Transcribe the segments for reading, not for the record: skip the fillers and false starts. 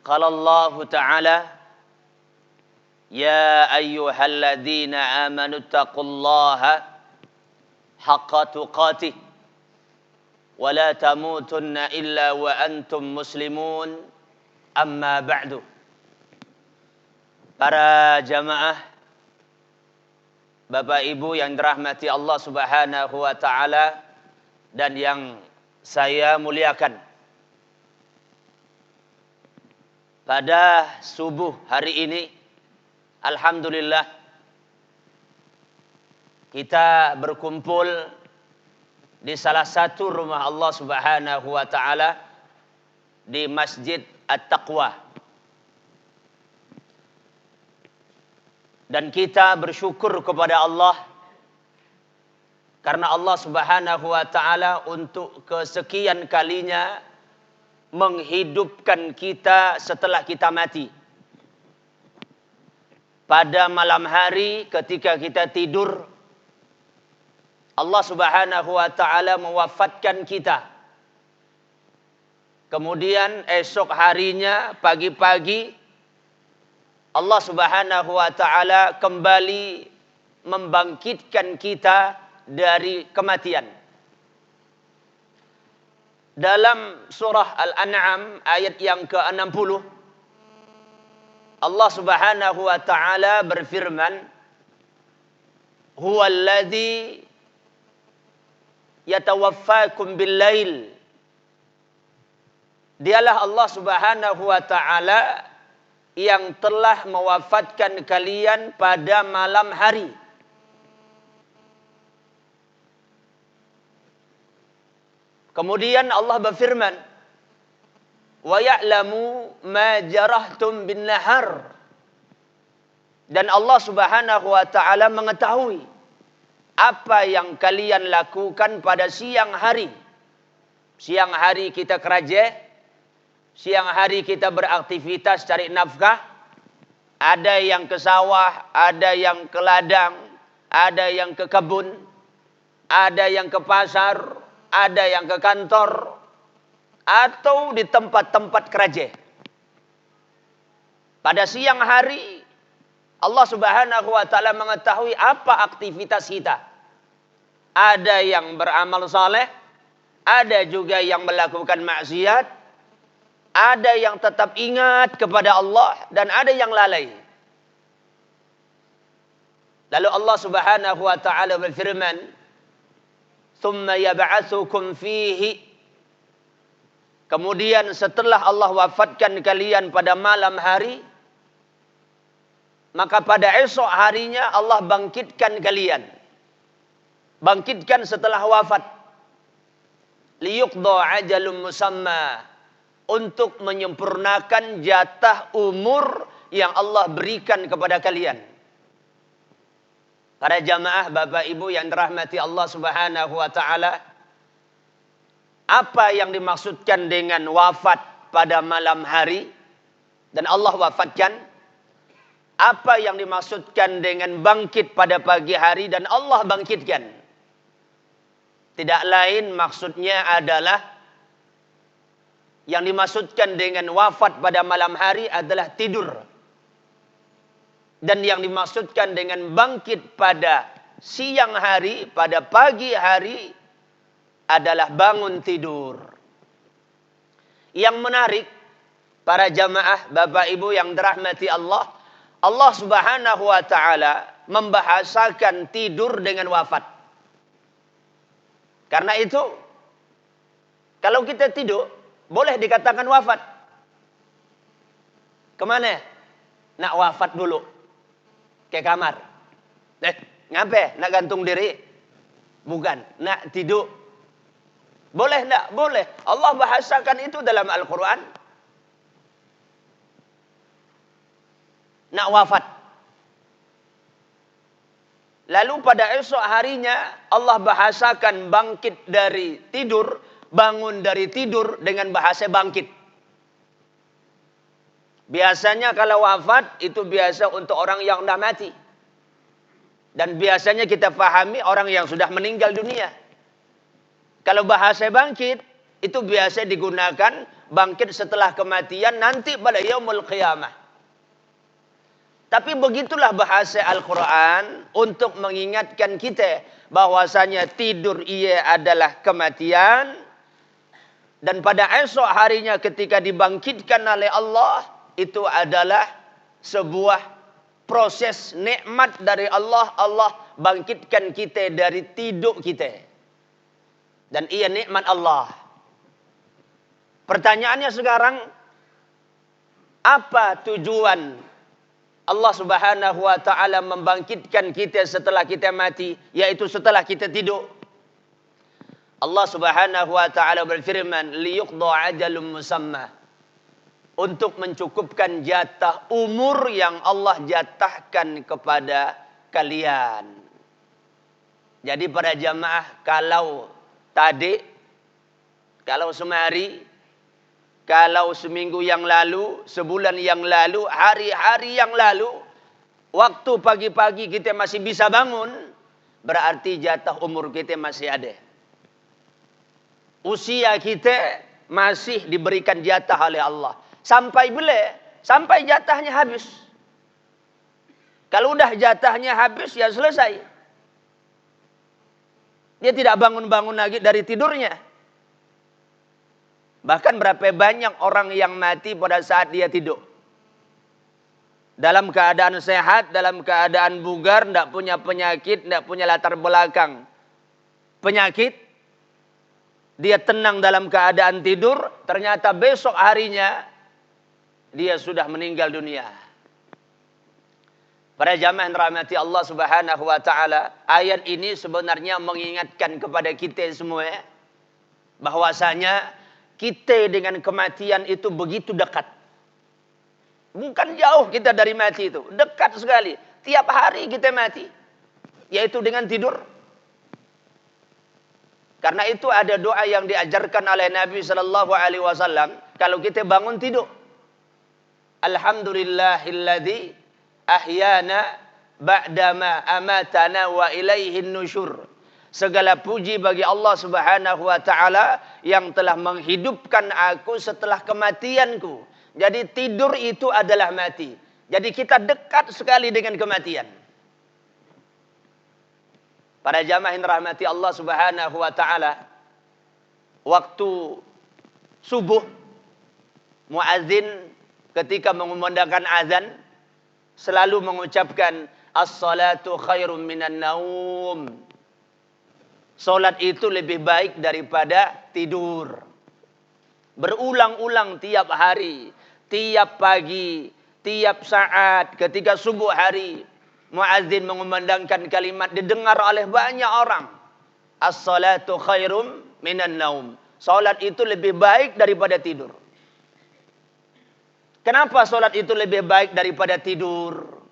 قال الله تعالى يا أيها الذين آمنوا اتقوا الله حق تقاته ولا تموتن إلا وأنتم مسلمون أما بعد. Para jamaah, Bapak Ibu yang dirahmati Allah Subhanahu wa taala dan yang saya muliakan. Pada subuh hari ini, alhamdulillah kita berkumpul di salah satu rumah Allah Subhanahu wa taala di Masjid At-Taqwa. Dan kita bersyukur kepada Allah karena Allah Subhanahu wa taala untuk kesekian kalinya menghidupkan kita setelah kita mati. Pada malam hari ketika kita tidur, Allah Subhanahu wa taala mewafatkan kita. Kemudian esok harinya pagi-pagi Allah Subhanahu wa taala kembali membangkitkan kita dari kematian. Dalam surah Al-An'am ayat yang ke-60, Allah Subhanahu wa taala berfirman, "Huwallazi yatawaffakum bil-lail." Dialah Allah Subhanahu wa taala yang telah mewafatkan kalian pada malam hari. Kemudian Allah berfirman, "Wa ya'lamu ma jarahtum bin nahar." Dan Allah Subhanahu wa taala mengetahui apa yang kalian lakukan pada siang hari. Siang hari kita kerja, siang hari kita beraktivitas cari nafkah. Ada yang ke sawah, ada yang ke ladang, ada yang ke kebun, ada yang ke pasar, ada yang ke kantor, atau di tempat-tempat kerja. Pada siang hari Allah Subhanahu wa taala mengetahui apa aktivitas kita. Ada yang beramal saleh, ada juga yang melakukan maksiat, ada yang tetap ingat kepada Allah dan ada yang lalai. Lalu Allah Subhanahu wa taala berfirman, "Tsumma yab'atsukum fihi." Kemudian setelah Allah wafatkan kalian pada malam hari, maka pada esok harinya Allah bangkitkan kalian. Bangkitkan setelah wafat. Liyuqda ajalun musamma, untuk menyempurnakan jatah umur yang Allah berikan kepada kalian. Para jamaah Bapak Ibu yang dirahmati Allah Subhanahu wa taala, apa yang dimaksudkan dengan wafat pada malam hari dan Allah wafatkan? Apa yang dimaksudkan dengan bangkit pada pagi hari dan Allah bangkitkan? Tidak lain maksudnya adalah, yang dimaksudkan dengan wafat pada malam hari adalah tidur. Dan yang dimaksudkan dengan bangkit pada siang hari, pada pagi hari adalah bangun tidur. Yang menarik, para jamaah Bapak Ibu yang dirahmati Allah, Allah Subhanahu wa taala membahasakan tidur dengan wafat. Karena itu, kalau kita tidur, boleh dikatakan wafat. Kemana? Nak wafat dulu. Ke kamar. Ngapain? Nak gantung diri? Bukan. Nak tidur. Boleh enggak? Boleh. Allah bahasakan itu dalam Al-Quran. Nak wafat. Lalu pada esok harinya Allah bahasakan bangkit dari tidur, bangun dari tidur dengan bahasa bangkit. Biasanya kalau wafat itu biasa untuk orang yang sudah mati. Dan biasanya kita pahami orang yang sudah meninggal dunia. Kalau bahasa bangkit Itu biasa digunakan bangkit setelah kematian nanti pada yaumul qiyamah. Tapi begitulah bahasa Al-Quran untuk mengingatkan kita bahwasanya tidur ia adalah kematian. Dan pada esok harinya ketika dibangkitkan oleh Allah, itu adalah sebuah proses nikmat dari Allah. Allah bangkitkan kita dari tidur kita. Dan ia nikmat Allah. Pertanyaannya sekarang, apa tujuan Allah Subhanahu wa taala membangkitkan kita setelah kita mati, yaitu setelah kita tidur? Allah Subhanahu wa taala berfirman, liyuqda ajalun musamma, untuk mencukupkan jatah umur yang Allah jatahkan kepada kalian. Jadi para jamaah, kalau tadi, kalau semari, kalau seminggu yang lalu, sebulan yang lalu, hari-hari yang lalu, waktu pagi-pagi kita masih bisa bangun, berarti jatah umur kita masih ada. Usia kita masih diberikan jatah oleh Allah. Sampai bila? Sampai jatahnya habis. Kalau udah jatahnya habis, ya selesai. Dia tidak bangun-bangun lagi dari tidurnya. Bahkan berapa banyak orang yang mati pada saat dia tidur. Dalam keadaan sehat, dalam keadaan bugar, tidak punya penyakit, tidak punya latar belakang penyakit. Dia tenang dalam keadaan tidur, ternyata besok harinya dia sudah meninggal dunia. Para jamaah yang rahmati Allah Subhanahu wa taala, ayat ini sebenarnya mengingatkan kepada kita semua bahwasanya kita dengan kematian itu begitu dekat. Bukan jauh kita dari mati itu. Dekat sekali. Tiap hari kita mati. Yaitu dengan tidur. Karena itu ada doa yang diajarkan oleh Nabi SAW. Kalau kita bangun tidur. Alhamdulillahilladzi ahyana ba'dama amatana wa ilaihin nusyur. Segala puji bagi Allah Subhanahu wa taala yang telah menghidupkan aku setelah kematianku. Jadi tidur itu adalah mati. Jadi kita dekat sekali dengan kematian. Para jamaah yang rahmati Allah Subhanahu wa taala, waktu subuh muadzin ketika mengumandangkan azan selalu mengucapkan as-salatu khairum minan naum. Salat itu lebih baik daripada tidur. Berulang-ulang tiap hari, tiap pagi, tiap saat, ketika subuh hari, muadzin mengumandangkan kalimat didengar oleh banyak orang. As-salatu khairum minan naum. Salat itu lebih baik daripada tidur. Kenapa salat itu lebih baik daripada tidur?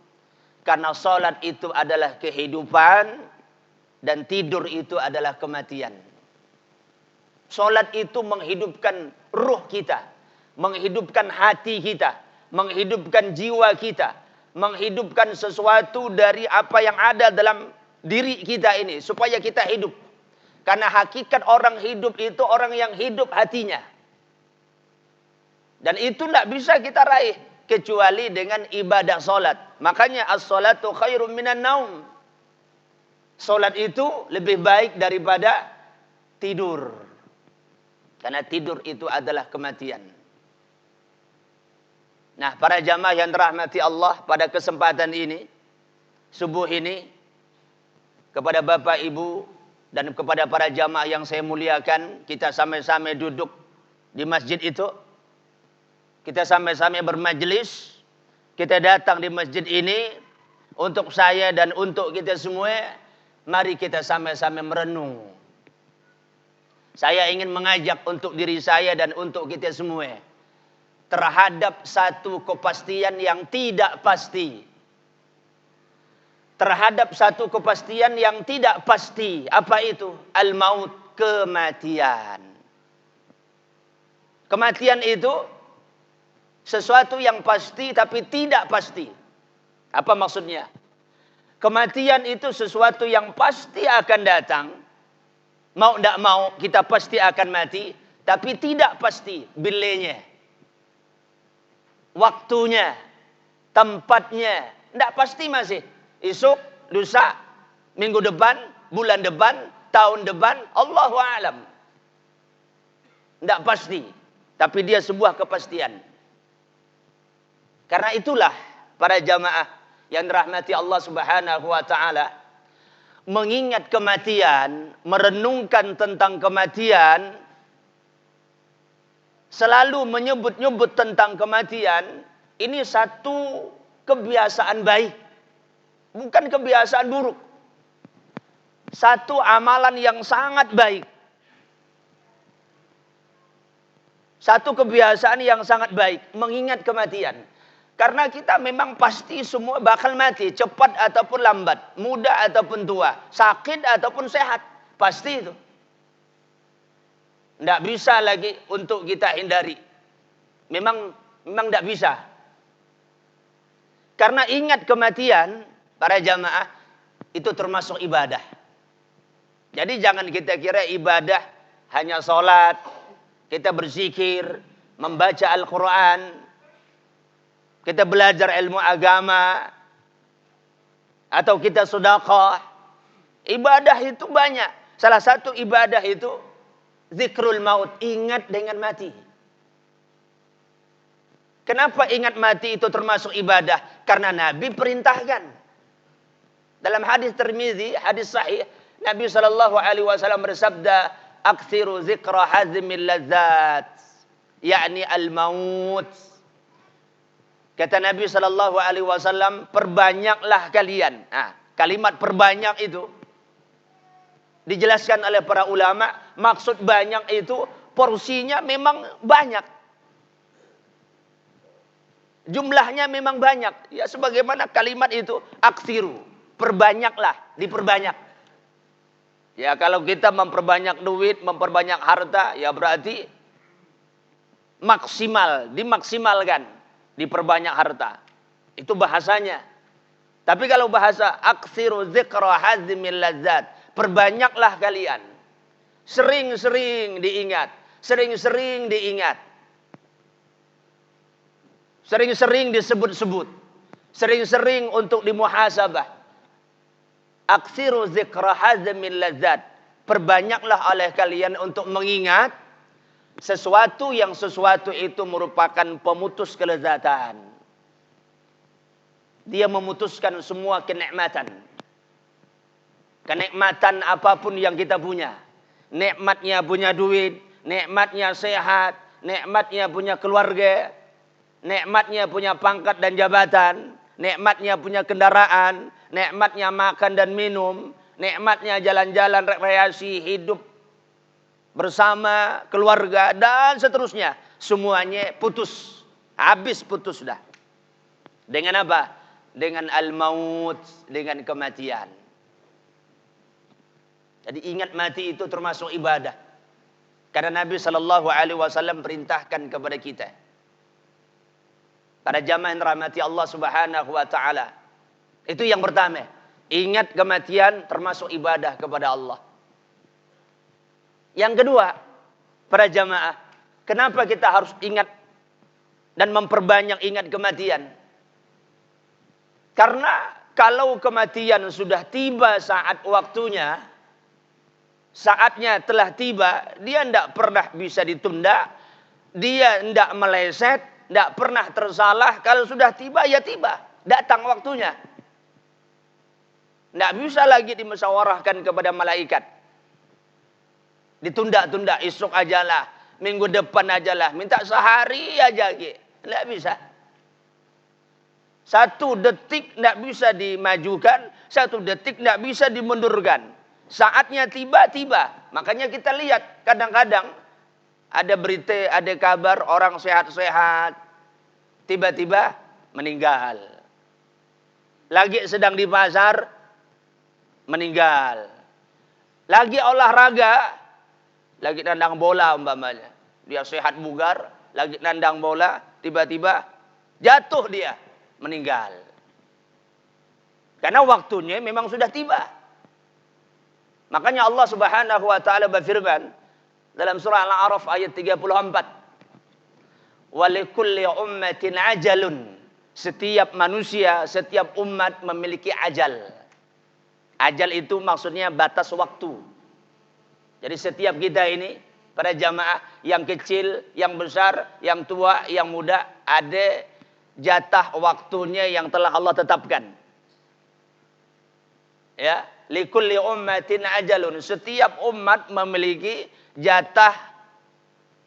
Karena salat itu adalah kehidupan dan tidur itu adalah kematian. Salat itu menghidupkan ruh kita, menghidupkan hati kita, menghidupkan jiwa kita, menghidupkan sesuatu dari apa yang ada dalam diri kita ini supaya kita hidup. Karena hakikat orang hidup itu orang yang hidup hatinya. Dan itu tidak bisa kita raih kecuali dengan ibadah salat. Makanya as-salatu khairum minan naum. Salat itu lebih baik daripada tidur. Karena tidur itu adalah kematian. Nah, para jamaah yang dirahmati Allah, pada kesempatan ini, subuh ini, kepada Bapak Ibu dan kepada para jamaah yang saya muliakan, kita sama-sama duduk di masjid itu. Kita sama-sama bermajlis. Kita datang di masjid ini untuk saya dan untuk kita semua. Mari kita sama-sama merenung. Saya ingin mengajak untuk diri saya dan untuk kita semua terhadap satu kepastian yang tidak pasti. Terhadap satu kepastian yang tidak pasti. Apa itu? Al-maut, kematian. Kematian itu sesuatu yang pasti tapi tidak pasti. Apa maksudnya? Kematian itu sesuatu yang pasti akan datang. Mau tidak mau kita pasti akan mati. Tapi tidak pasti bilenya, waktunya, tempatnya. Tidak pasti masih. Esok, lusa, minggu depan, bulan depan, tahun depan, Allahu a'lam. Tidak pasti. Tapi dia sebuah kepastian. Karena itulah para jamaah yang dirahmati Allah Subhanahu wa taala, mengingat kematian, merenungkan tentang kematian, selalu menyebut-nyebut tentang kematian, ini satu kebiasaan baik, bukan kebiasaan buruk. Satu amalan yang sangat baik. Satu kebiasaan yang sangat baik, mengingat kematian. Karena kita memang pasti semua bakal mati, cepat ataupun lambat, muda ataupun tua, sakit ataupun sehat, pasti itu. Tidak bisa lagi untuk kita hindari. Memang tidak bisa. Karena ingat kematian, para jamaah, itu termasuk ibadah. Jadi jangan kita kira ibadah hanya sholat, kita berzikir, membaca Al-Quran, kita belajar ilmu agama, atau kita sedekah. Ibadah itu banyak. Salah satu ibadah itu zikrul maut, ingat dengan mati. Kenapa ingat mati itu termasuk ibadah? Karena Nabi perintahkan. Dalam hadis Tirmizi, hadis sahih, Nabi SAW bersabda, "Aktsiru zikra hazimil ladzat," yakni al-maut. Kata Nabi SAW, perbanyaklah kalian. Nah, kalimat perbanyak itu dijelaskan oleh para ulama, maksud banyak itu porsinya memang banyak. Jumlahnya memang banyak. Ya sebagaimana kalimat itu, aksiru, perbanyaklah, diperbanyak. Ya kalau kita memperbanyak duit, memperbanyak harta, ya berarti maksimal, dimaksimalkan, diperbanyak harta. Itu bahasanya. Tapi kalau bahasa aksiru zikra hazimil ladzat, perbanyaklah kalian. Sering-sering diingat. Sering-sering diingat. Sering-sering disebut-sebut. Sering-sering untuk dimuhasabah. Aksiru zikra hazimil ladzat. Perbanyaklah oleh kalian untuk mengingat sesuatu yang sesuatu itu merupakan pemutus kelezatan. Dia memutuskan semua kenikmatan. Kenikmatan apapun yang kita punya. Nikmatnya punya duit, nikmatnya sehat, nikmatnya punya keluarga, nikmatnya punya pangkat dan jabatan, nikmatnya punya kendaraan, nikmatnya makan dan minum, nikmatnya jalan-jalan rekreasi, hidup bersama keluarga dan seterusnya. Semuanya putus. Habis putus dah. Dengan apa? Dengan al-maut, dengan kematian. Jadi ingat mati itu termasuk ibadah. Karena Nabi SAW perintahkan kepada kita. Para jamaah yang rahmati Allah Subhanahu wa taala. Itu yang pertama. Ingat kematian termasuk ibadah kepada Allah. Yang kedua, para jamaah, kenapa kita harus ingat dan memperbanyak ingat kematian? Karena kalau kematian sudah tiba saat waktunya, saatnya telah tiba, dia tidak pernah bisa ditunda, dia tidak meleset, tidak pernah tersalah. Kalau sudah tiba, ya tiba, datang waktunya. Tidak bisa lagi dimusyawarahkan kepada malaikat. Ditunda-tunda, esok ajalah, minggu depan ajalah, minta sehari aja, tidak bisa. Satu detik tidak bisa dimajukan, satu detik tidak bisa dimundurkan. Saatnya tiba-tiba. Makanya kita lihat kadang-kadang ada berita, ada kabar orang sehat-sehat, tiba-tiba meninggal. Lagi sedang di pasar, meninggal. Lagi olahraga, lagi nandang bola umpamanya. Dia sehat bugar, lagi nandang bola, tiba-tiba jatuh dia, meninggal. Karena waktunya memang sudah tiba. Makanya Allah Subhanahu wa taala berfirman, Dalam surah Al-A'raf ayat 34. Walikulli ummatin ajalun. Setiap manusia, setiap umat memiliki ajal. Ajal itu maksudnya batas waktu. Jadi setiap kita ini, para jamaah, yang kecil, yang besar, yang tua, yang muda, ada jatah waktunya yang telah Allah tetapkan. Ya, likulli ummatin ajalun. Setiap umat memiliki jatah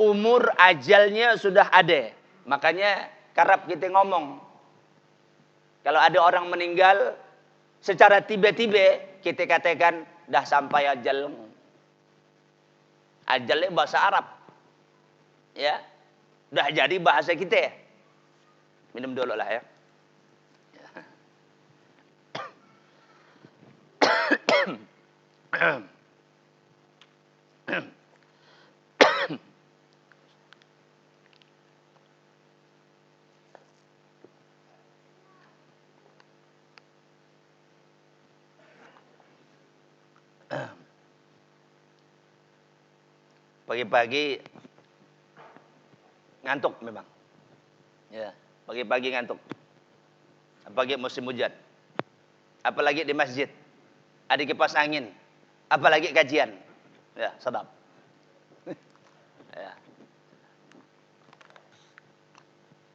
umur, ajalnya sudah ada. Makanya kerap kita ngomong, kalau ada orang meninggal secara tiba-tiba, kita katakan dah sampai ajal. Ajalnya bahasa Arab. Ya. Dah jadi bahasa kita. Minum dulu lah ya. Pagi-pagi ngantuk memang. Ya, pagi-pagi ngantuk. Apalagi musim hujan. Apalagi di masjid. Ada kipas angin. Apalagi kajian. Ya, sedap. Ya.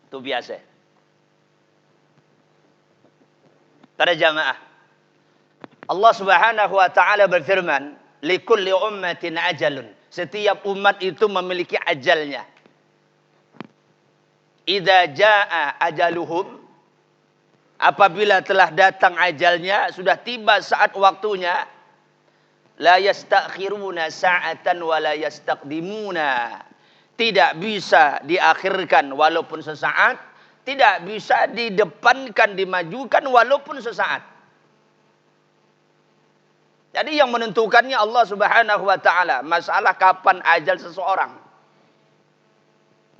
Itu biasa. Para jamaah, Allah Subhanahu wa taala berfirman, likulli ummatin ajalun. Setiap umat itu memiliki ajalnya. Idza jaa ajaluhum, apabila telah datang ajalnya, sudah tiba saat waktunya, la yastakhiruna sa'atan wa la yastaqdimuna. Tidak bisa diakhirkan walaupun sesaat, tidak bisa didepankan, dimajukan walaupun sesaat. Jadi yang menentukannya Allah Subhanahu wa taala, masalah kapan ajal seseorang.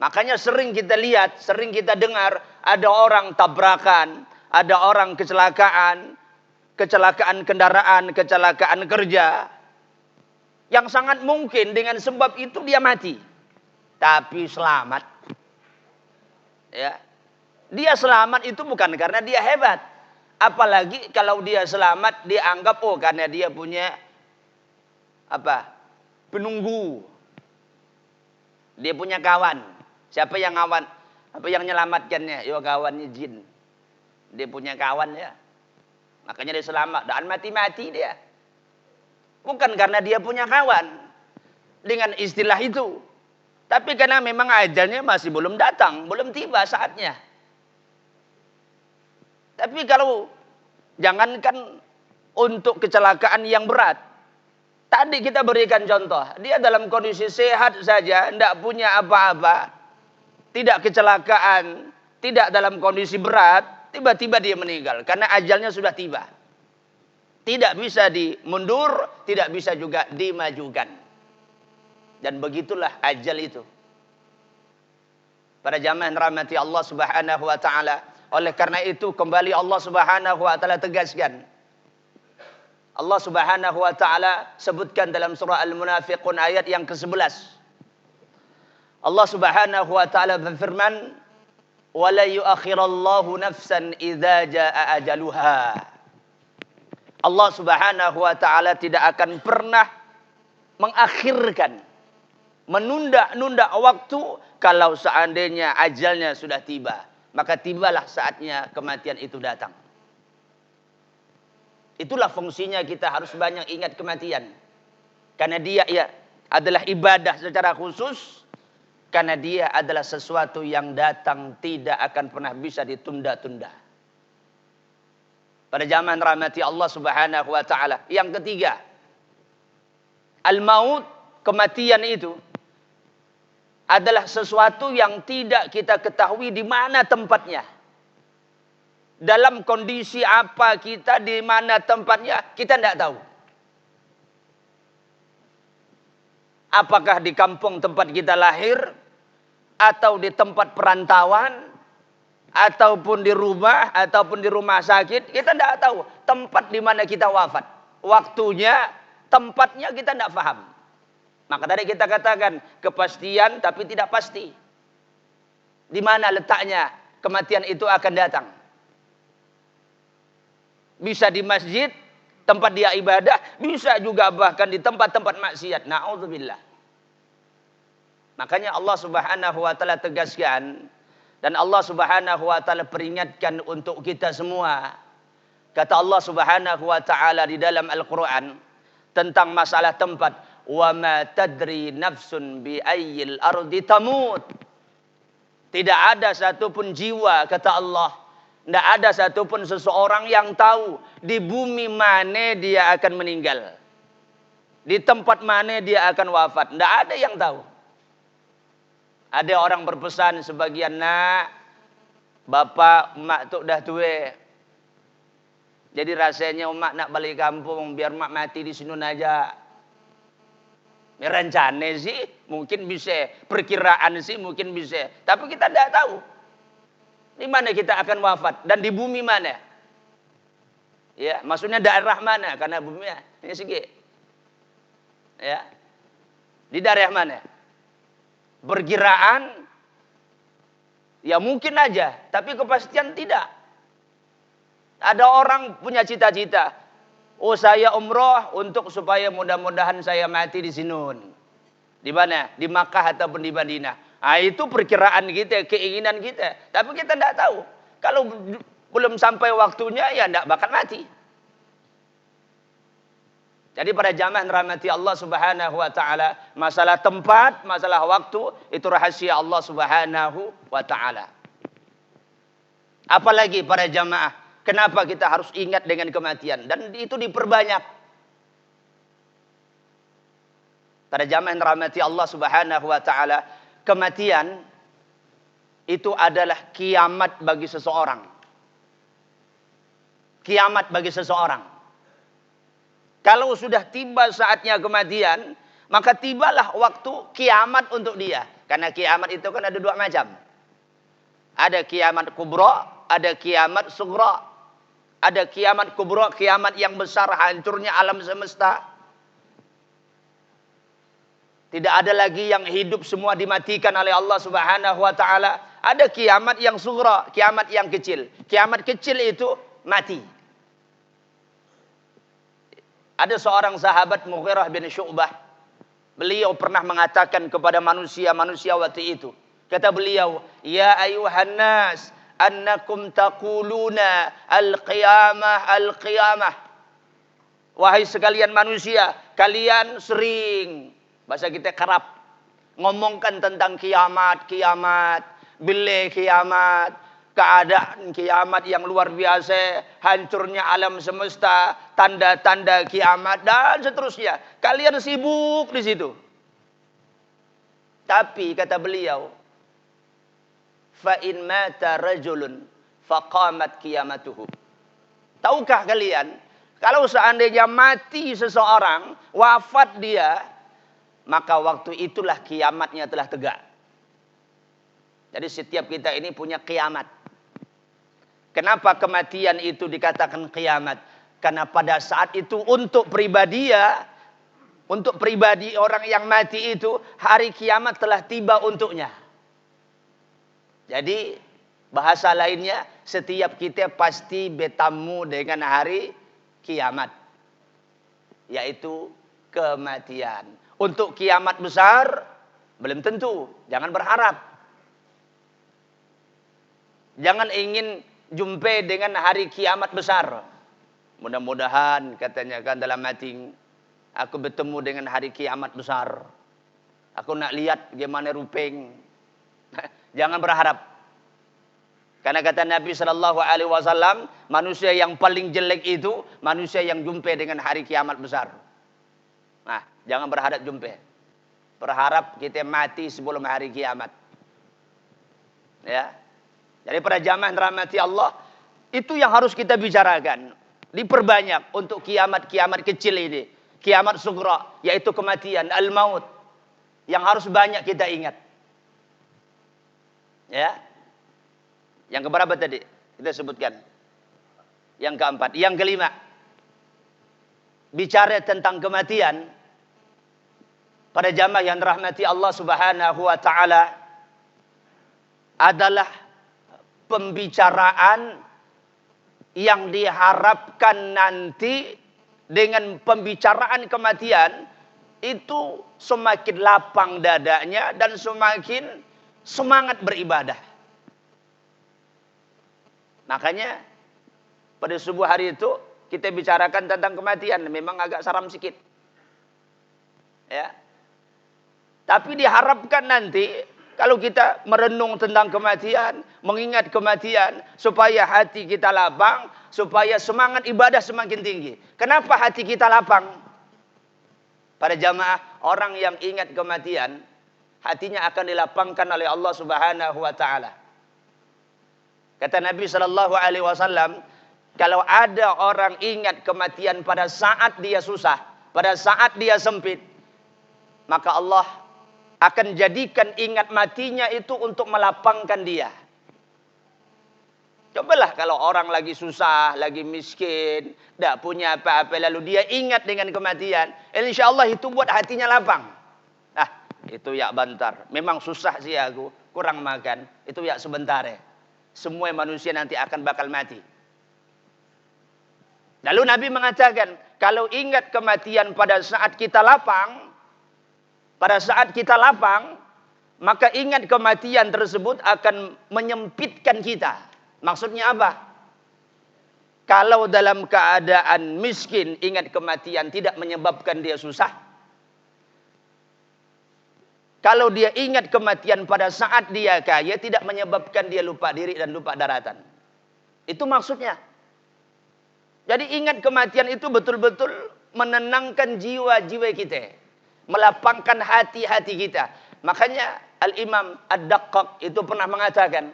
Makanya sering kita lihat, sering kita dengar ada orang tabrakan, ada orang kecelakaan, kecelakaan kendaraan, kecelakaan kerja. Yang sangat mungkin dengan sebab itu dia mati. Tapi selamat. Ya. Dia selamat itu bukan karena dia hebat. Apalagi kalau dia selamat dianggap karena dia punya penunggu. Dia punya kawan. Siapa yang kawan? Apa yang menyelamatkannya? Ya kawannya jin. Dia punya kawan ya. Makanya dia selamat. Dan mati-mati dia. Bukan karena dia punya kawan. Dengan istilah itu. Tapi karena memang ajalnya masih belum datang. Belum tiba saatnya. Tapi kalau jangankan untuk kecelakaan yang berat. Tadi kita berikan contoh. Dia dalam kondisi sehat saja. Tidak punya apa-apa. Tidak kecelakaan. Tidak dalam kondisi berat. Tiba-tiba dia meninggal. Karena ajalnya sudah tiba. Tidak bisa dimundur. Tidak bisa juga dimajukan. Dan begitulah ajal itu. Para jamaah rahmati Allah Subhanahu wa taala. Oleh karena itu kembali Allah Subhanahu wa taala tegaskan. Allah Subhanahu wa taala sebutkan dalam surah Al-Munafiqun ayat yang ke-11. Allah Subhanahu wa taala berfirman, "Wa la yu'akhirallahu nafsan idza jaa ajaluha." Allah Subhanahu wa taala tidak akan pernah mengakhirkan, menunda-nunda waktu kalau seandainya ajalnya sudah tiba. Maka tibalah saatnya kematian itu datang. Itulah fungsinya kita harus banyak ingat kematian. Karena dia adalah ibadah secara khusus. Karena dia adalah sesuatu yang datang tidak akan pernah bisa ditunda-tunda. Pada zaman rahmati Allah Subhanahu wa taala. Yang ketiga, al-maut, kematian itu adalah sesuatu yang tidak kita ketahui di mana tempatnya. Dalam kondisi apa kita, di mana tempatnya, kita tidak tahu. Apakah di kampung tempat kita lahir, atau di tempat perantauan, ataupun di rumah sakit, kita tidak tahu tempat di mana kita wafat. Waktunya, tempatnya kita tidak paham. Maka tadi kita katakan kepastian tapi tidak pasti. Di mana letaknya kematian itu akan datang? Bisa di masjid, tempat dia ibadah, bisa juga bahkan di tempat-tempat maksiat. Na'udzubillah. Makanya Allah Subhanahu wa taala tegaskan dan Allah Subhanahu wa taala peringatkan untuk kita semua. Kata Allah Subhanahu wa taala di dalam Al-Qur'an tentang masalah tempat, "Wa ma tadri nafsun bi ayyil ardi tamut." Tidak ada satupun jiwa, kata Allah, tidak ada satupun seseorang yang tahu di bumi mana dia akan meninggal, di tempat mana dia akan wafat. Tidak ada yang tahu. Ada orang berpesan sebagian, nak, bapak, emak tu dah tua. Jadi rasanya emak nak balik kampung biar emak mati di sini aja. Rencana sih mungkin bisa, perkiraan sih mungkin bisa, tapi kita tidak tahu di mana kita akan wafat dan di bumi mana. Ya, maksudnya daerah mana? Karena bumi ini segi. Ya, di daerah mana? Perkiraan ya mungkin aja, tapi kepastian tidak. Ada orang punya cita-cita, oh saya umroh untuk supaya mudah-mudahan saya mati di Sinun. Di mana? Di Makkah ataupun di Madinah. Ah, itu perkiraan kita, keinginan kita. Tapi kita tidak tahu. Kalau belum sampai waktunya ya tidak bakal mati. Jadi pada jamaah rahmati Allah Subhanahu wa taala, masalah tempat, masalah waktu itu rahasia Allah Subhanahu wa taala. Apalagi para jamaah, kenapa kita harus ingat dengan kematian dan itu diperbanyak. Para jamaah yang rahmati Allah Subhanahu wa taala, kematian itu adalah kiamat bagi seseorang. Kiamat bagi seseorang. Kalau sudah tiba saatnya kematian, maka tibalah waktu kiamat untuk dia. Karena kiamat itu kan ada dua macam. Ada kiamat kubra, ada kiamat sughra. Ada kiamat kubra, kiamat yang besar, hancurnya alam semesta. Tidak ada lagi yang hidup semua dimatikan oleh Allah Subhanahu wa taala. Ada kiamat yang sughra, kiamat yang kecil. Kiamat kecil itu mati. Ada seorang sahabat Mughirah bin Syu'bah. Beliau pernah mengatakan kepada manusia-manusia waktu itu. Kata beliau, "Ya ayuhan nas, annakum taquluna al-qiyamah al-qiyamah." Wahai sekalian manusia, kalian sering, bahasa kita kerap, ngomongkan tentang kiamat, kiamat, bila kiamat, keadaan kiamat yang luar biasa, hancurnya alam semesta, tanda-tanda kiamat dan seterusnya. Kalian sibuk di situ. Tapi kata beliau, fa in mata rajulun faqamat qiyamatuhu. Tahukah kalian, kalau seandainya mati seseorang, wafat dia, maka waktu itulah kiamatnya telah tegak. Jadi setiap kita ini punya kiamat. Kenapa kematian itu dikatakan kiamat? Karena pada saat itu untuk pribadi orang yang mati itu, hari kiamat telah tiba untuknya. Jadi bahasa lainnya, setiap kita pasti bertemu dengan hari kiamat, yaitu kematian. Untuk kiamat besar belum tentu, jangan berharap. Jangan ingin jumpa dengan hari kiamat besar. Mudah-mudahan katanya kan dalam hati, aku bertemu dengan hari kiamat besar. Aku nak lihat bagaimana rupeng. Jangan berharap. Karena kata Nabi sallallahu alaihi wasallam, manusia yang paling jelek itu manusia yang jumpa dengan hari kiamat besar. Nah, jangan berharap jumpa. Berharap kita mati sebelum hari kiamat. Ya. Jadi para jamaah rahmati Allah, itu yang harus kita bicarakan. Diperbanyak untuk kiamat-kiamat kecil ini. Kiamat sughra, yaitu kematian, al-maut. Yang harus banyak kita ingat. Ya. Yang keberapa tadi? Kita sebutkan. Yang keempat. Yang kelima. Bicara tentang kematian. Pada jamaah yang dirahmati Allah Subhanahu wa taala, adalah pembicaraan yang diharapkan nanti dengan pembicaraan kematian itu semakin lapang dadanya dan semakin semangat beribadah. Makanya pada subuh hari itu kita bicarakan tentang kematian, memang agak seram sedikit. Ya. Tapi diharapkan nanti kalau kita merenung tentang kematian, mengingat kematian, supaya hati kita lapang, supaya semangat ibadah semakin tinggi. Kenapa hati kita lapang? Para jamaah, orang yang ingat kematian, hatinya akan dilapangkan oleh Allah Subhanahu wa taala. Kata Nabi sallallahu alaihi wasallam, kalau ada orang ingat kematian pada saat dia susah, pada saat dia sempit, maka Allah akan jadikan ingat matinya itu untuk melapangkan dia. Cobalah kalau orang lagi susah, lagi miskin, tidak punya apa-apa, lalu dia ingat dengan kematian, insya Allah itu buat hatinya lapang. Ah, itu ya bentar, memang susah sih aku, kurang makan, itu ya sebentar ya. Semua manusia nanti akan bakal mati. Lalu Nabi mengatakan, kalau ingat kematian pada saat kita lapang, maka ingat kematian tersebut akan menyempitkan kita. Maksudnya apa? Kalau dalam keadaan miskin ingat kematian tidak menyebabkan dia susah. Kalau dia ingat kematian pada saat dia kaya tidak menyebabkan dia lupa diri dan lupa daratan. Itu maksudnya. Jadi ingat kematian itu betul-betul menenangkan jiwa-jiwa kita, melapangkan hati-hati kita. Makanya Al-Imam Ad-Daqqaq itu pernah mengatakan,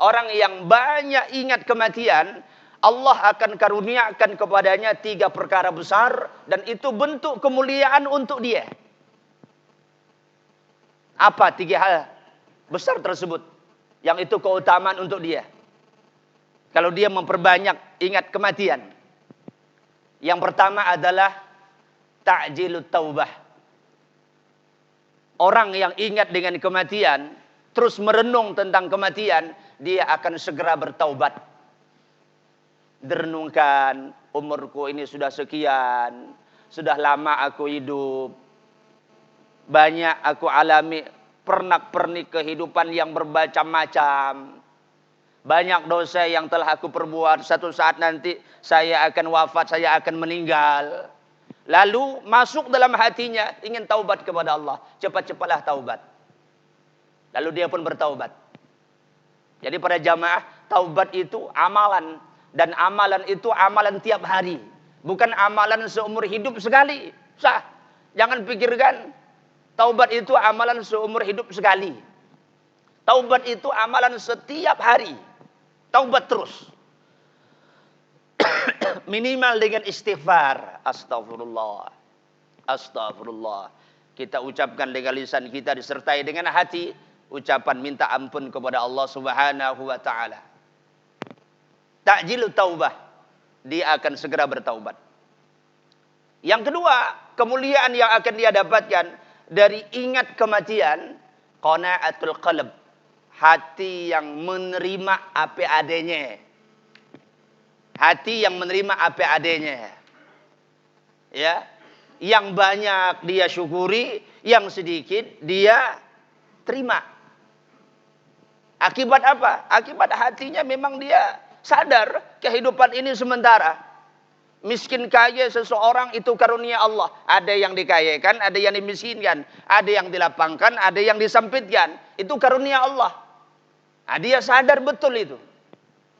orang yang banyak ingat kematian, Allah akan karuniakan kepadanya 3 perkara besar, dan itu bentuk kemuliaan untuk dia. Apa 3 hal besar tersebut? Yang itu keutamaan untuk dia. Kalau dia memperbanyak ingat kematian. Yang pertama adalah ta'jilut taubah. Orang yang ingat dengan kematian, terus merenung tentang kematian, dia akan segera bertaubat. Direnungkan, umurku ini sudah sekian, sudah lama aku hidup, banyak aku alami pernak-pernik kehidupan yang bermacam-macam, banyak dosa yang telah aku perbuat, satu saat nanti saya akan wafat, saya akan meninggal. Lalu masuk dalam hatinya ingin taubat kepada Allah. Cepat-cepatlah taubat. Lalu dia pun bertaubat. Jadi pada jamaah, taubat itu amalan. Dan amalan itu amalan tiap hari. Bukan amalan seumur hidup sekali. Sah. Jangan pikirkan taubat itu amalan seumur hidup sekali. Taubat itu amalan setiap hari. Taubat terus. Minimal dengan istighfar. Astagfirullah. Astagfirullah. Kita ucapkan dengan lisan kita disertai dengan hati. Ucapan minta ampun kepada Allah Subhanahu wa ta'ala. Ta'jilu taubah. Dia akan segera bertaubat. Yang kedua, kemuliaan yang akan dia dapatkan dari ingat kematian, qana'atul qalb. Hati yang menerima apa adanya. Hati yang menerima apa adanya. Ya, yang banyak dia syukuri, yang sedikit dia terima. Akibat apa? Akibat hatinya memang dia sadar kehidupan ini sementara. Miskin kaya seseorang itu karunia Allah. Ada yang dikayakan, ada yang dimiskinkan, ada yang dilapangkan, ada yang disempitkan. Itu karunia Allah. Nah, dia sadar betul itu.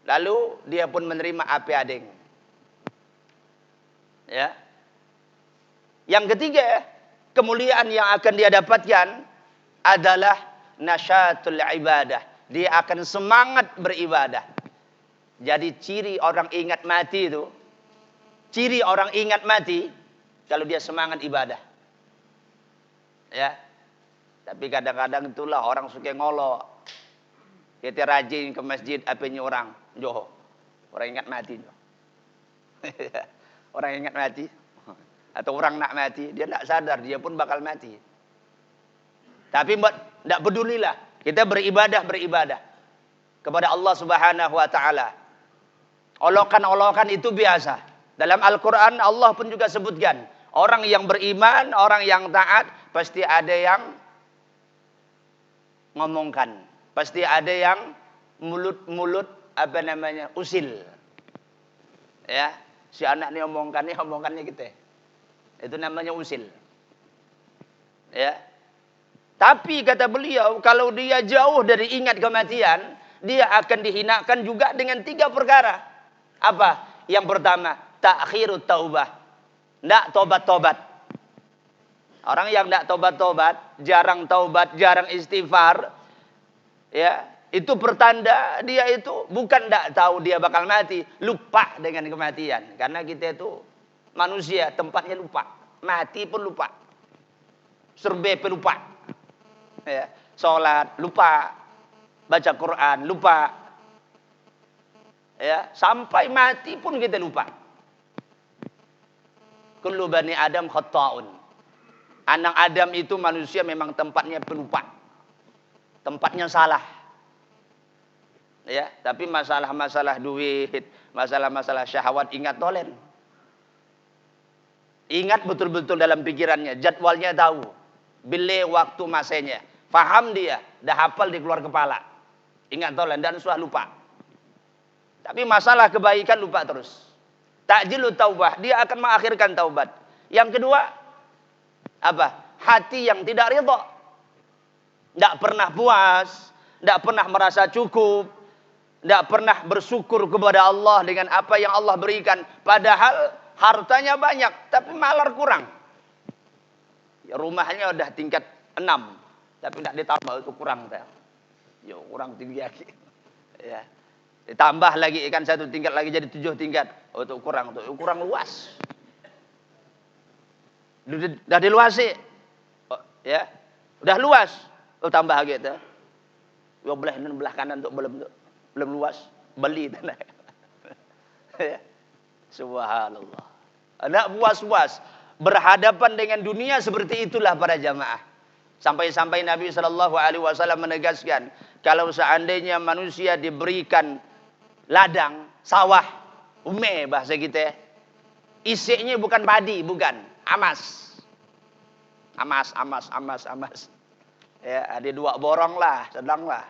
Lalu dia pun menerima apa adanya. Ya. Yang ketiga, kemuliaan yang akan dia dapatkan adalah nasyatul ibadah. Dia akan semangat beribadah. Jadi ciri orang ingat mati itu, ciri orang ingat mati kalau dia semangat ibadah. Ya. Tapi kadang-kadang itulah orang suka ngolok. Kita rajin ke masjid apanya orang Johor. Orang ingat mati. Orang ingat mati. Atau orang nak mati, dia tidak sadar dia pun bakal mati. Tapi tidak pedulilah. Kita beribadah kepada Allah Subhanahu wa taala. Olokan-olokan itu biasa. Dalam Al-Qur'an Allah pun juga sebutkan, orang yang beriman, orang yang taat pasti ada yang ngomongkan. Pasti ada yang mulut usil. Ya, si anak ini omongannya kita. Itu namanya usil. Ya. Tapi kata beliau, kalau dia jauh dari ingat kematian, dia akan dihinakan juga dengan 3 perkara. Apa? Yang pertama, ta'khirut taubah. Tidak tobat-tobat. Orang yang tidak tobat-tobat, jarang taubat, jarang istighfar, ya, itu pertanda dia itu bukan tidak tahu dia bakal mati, lupa dengan kematian. Karena kita itu manusia, tempatnya lupa. Mati pun lupa. Serbe pun lupa. Ya, sholat lupa, baca Quran lupa, ya, sampai mati pun kita lupa. Kullu bani Adam khata'un. Anak Adam itu manusia memang tempatnya pelupa, tempatnya salah. Ya, tapi masalah-masalah duit, masalah-masalah syahwat ingat tolen. Ingat betul-betul dalam pikirannya, jadwalnya tahu, bila waktu masanya. Faham dia, dah hafal di keluar kepala. Ingat tolen dan sudah lupa. Tapi masalah kebaikan lupa terus. Ta'jilut taubah, dia akan mengakhirkan taubat. Yang kedua, apa? Hati yang tidak ridha. Tidak pernah puas, tidak pernah merasa cukup, tidak pernah bersyukur kepada Allah dengan apa yang Allah berikan. Padahal hartanya banyak, tapi malar kurang. Ya, rumahnya udah tingkat 6. Tapi tidak ditambah, itu kurang. Ya, kurang tinggi lagi. Ya. Ditambah lagi ikan 1 tingkat lagi jadi 7 tingkat. Oh, itu kurang luas. Udah diluasi. Oh, ya. Udah luas. Oh, tambah gitu. Ya, belah kanan tuh belum luas. Beli tanah. Ya. Subhanallah. Anak puas-puas berhadapan dengan dunia seperti itulah para jamaah. Sampai-sampai Nabi SAW menegaskan, kalau seandainya manusia diberikan ladang, sawah, ume bahasa kita, isinya bukan padi, bukan, amas. Amas. Ya, ada 2 borong lah, sedang lah.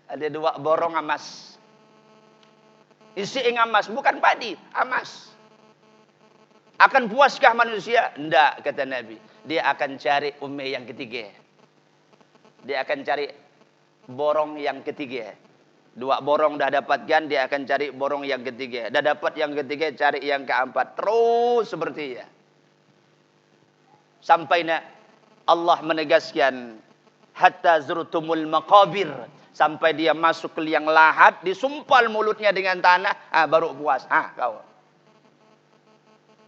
Ada 2 borong amas. Isi amas, bukan padi, amas. Akan puaskah manusia? Tidak, kata Nabi. Dia akan cari umme yang ketiga. Dia akan cari borong yang ketiga. 2 borong dah dapatkan, dia akan cari borong yang ketiga. Dah dapat yang ketiga, cari yang keempat. Terus seperti ya. Sampai Allah menegaskan, hatta zurtumul maqabir. Sampai dia masuk ke liang lahat, disumpal mulutnya dengan tanah, baru puas. Kau.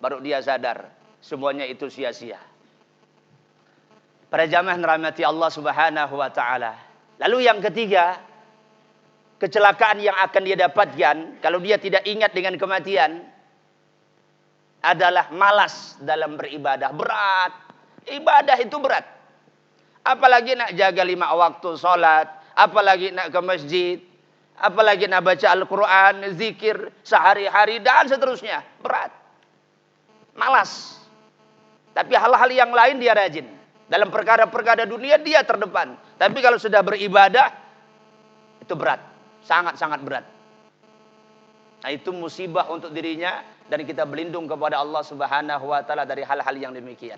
Baru dia sadar, semuanya itu sia-sia. Para jamaah rahmati Allah Subhanahu wa taala. Lalu yang ketiga, kecelakaan yang akan dia dapatkan kalau dia tidak ingat dengan kematian adalah malas dalam beribadah. Berat. Ibadah itu berat. Apalagi nak jaga 5 waktu salat, apalagi nak ke masjid, apalagi nak baca Al-Qur'an, zikir sehari-hari dan seterusnya. Berat. Malas. Tapi hal-hal yang lain dia rajin. Dalam perkara-perkara dunia dia terdepan. Tapi kalau sudah beribadah, itu berat. Sangat-sangat berat. Nah, itu musibah untuk dirinya. Dan kita berlindung kepada Allah Subhanahu wa ta'ala dari hal-hal yang demikian.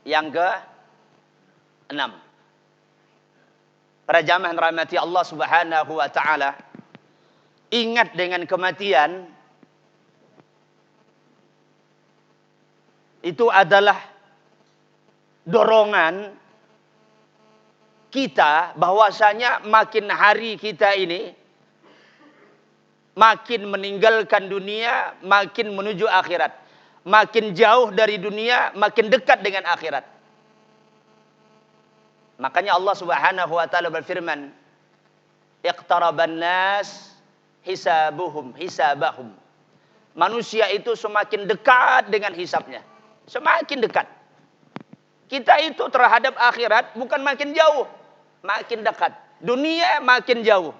Yang ke-6. Para jamaah rahmati Allah Subhanahu wa ta'ala. Ingat dengan kematian. Itu adalah dorongan kita bahwasanya makin hari kita ini makin meninggalkan dunia, makin menuju akhirat. Makin jauh dari dunia, makin dekat dengan akhirat. Makanya Allah Subhanahu wa taala berfirman, "Iqtaraban nas hisabahum." Manusia itu semakin dekat dengan hisabnya. Semakin dekat. Kita itu terhadap akhirat bukan makin jauh, makin dekat. Dunia makin jauh.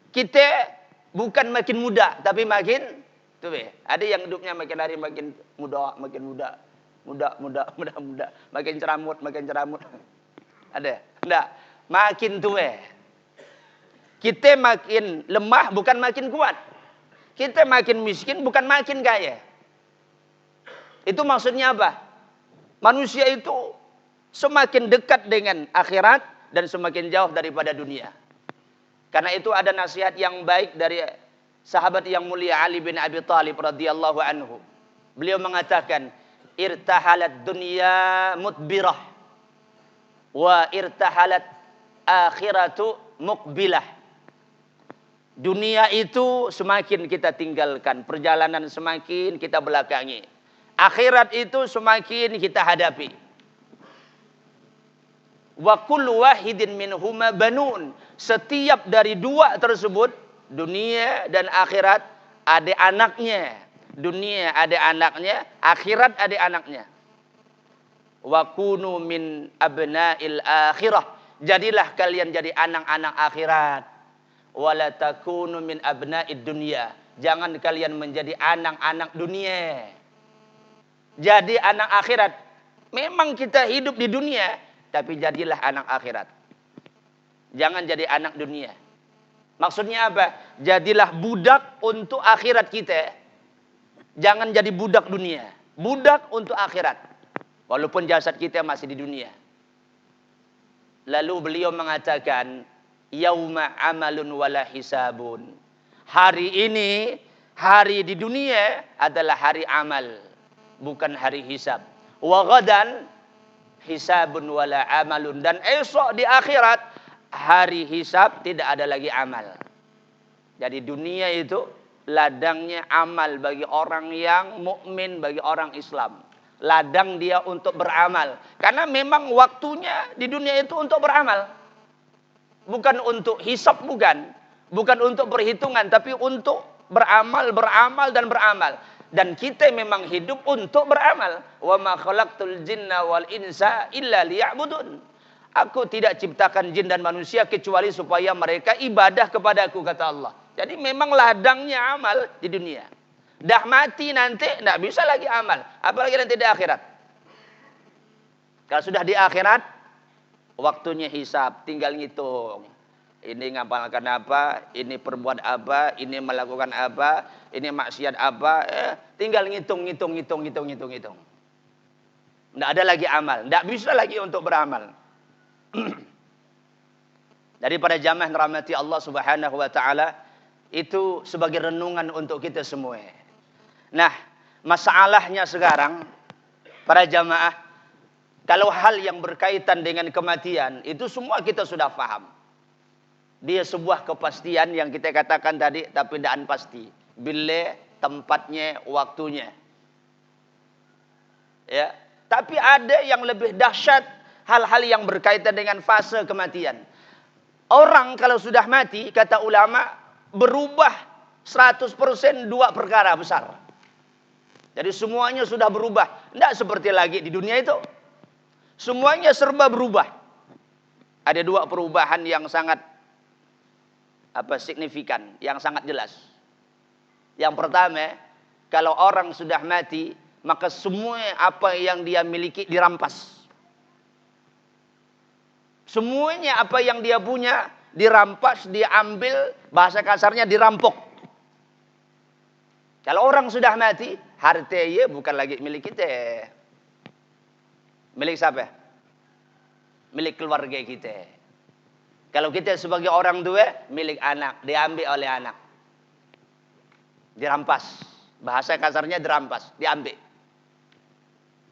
Kita bukan makin muda, tapi makin tua. Ada yang hidupnya makin hari makin muda, makin ceramut. Ada? Enggak. Makin tua. Kita makin lemah, bukan makin kuat. Kita makin miskin, bukan makin kaya. Itu maksudnya apa? Manusia itu semakin dekat dengan akhirat dan semakin jauh daripada dunia. Karena itu ada nasihat yang baik dari sahabat yang mulia Ali bin Abi Thalib radhiyallahu anhu. Beliau mengatakan, irtahalat dunya mudbirah wa irtahalat akhiratu muqbilah. Dunia itu semakin kita tinggalkan, perjalanan semakin kita belakangi. Akhirat itu semakin kita hadapi. Wa kullu wahidin minhuma banun. Setiap dari dua tersebut, dunia dan akhirat, ada anaknya. Dunia ada anaknya, akhirat ada anaknya. Wa kunu min abna'il akhirah. Jadilah kalian jadi anak-anak akhirat. Wa la takunu min abna'id dunya. Jangan kalian menjadi anak-anak dunia. Jadi anak akhirat. Memang kita hidup di dunia, tapi jadilah anak akhirat. Jangan jadi anak dunia. Maksudnya apa? Jadilah budak untuk akhirat kita. Jangan jadi budak dunia. Budak untuk akhirat. Walaupun jasad kita masih di dunia. Lalu beliau mengatakan, yauma amalun wala hisabun. Hari ini, hari di dunia adalah hari amal, bukan hari hisab. Wa ghadan hisabun wala amalun. Dan esok di akhirat, hari hisab tidak ada lagi amal. Jadi dunia itu ladangnya amal bagi orang yang mukmin, bagi orang Islam. Ladang dia untuk beramal. Karena memang waktunya di dunia itu untuk beramal. Bukan untuk hisab, bukan. Bukan untuk perhitungan, tapi untuk beramal, dan beramal. Dan kita memang hidup untuk beramal. Wa ma khalaqtul jinna wal insa illa liya'budun. Aku tidak ciptakan jin dan manusia kecuali supaya mereka ibadah kepadaku, kata Allah. Jadi memang ladangnya amal di dunia. Dah mati nanti tidak bisa lagi amal. Apalagi nanti di akhirat. Kalau sudah di akhirat, waktunya hisab, tinggal ngitung. Ini ngapalkan apa, ini perbuat apa, ini melakukan apa, ini maksiat apa, tinggal ngitung. Tidak ada lagi amal, tidak bisa lagi untuk beramal. Daripada jamaah rahmati Allah Subhanahu wa taala, itu sebagai renungan untuk kita semua. Nah, masalahnya sekarang para jamaah, kalau hal yang berkaitan dengan kematian itu semua kita sudah paham. Dia sebuah kepastian yang kita katakan tadi, tapi tidak pasti. Bila tempatnya, waktunya. Ya, tapi ada yang lebih dahsyat, hal-hal yang berkaitan dengan fase kematian. Orang kalau sudah mati, kata ulama, berubah 100% dua perkara besar. Jadi semuanya sudah berubah. Tidak seperti lagi di dunia itu. Semuanya serba berubah. Ada dua perubahan yang sangat signifikan, yang sangat jelas. Yang pertama, kalau orang sudah mati, maka semua apa yang dia miliki dirampas. Semuanya apa yang dia punya dirampas, diambil, bahasa kasarnya dirampok. Kalau orang sudah mati, hartanya bukan lagi milik kita. Milik siapa? Milik keluarga kita. Kalau kita sebagai orang tua, milik anak, diambil oleh anak. Dirampas. Bahasa kasarnya dirampas, diambil.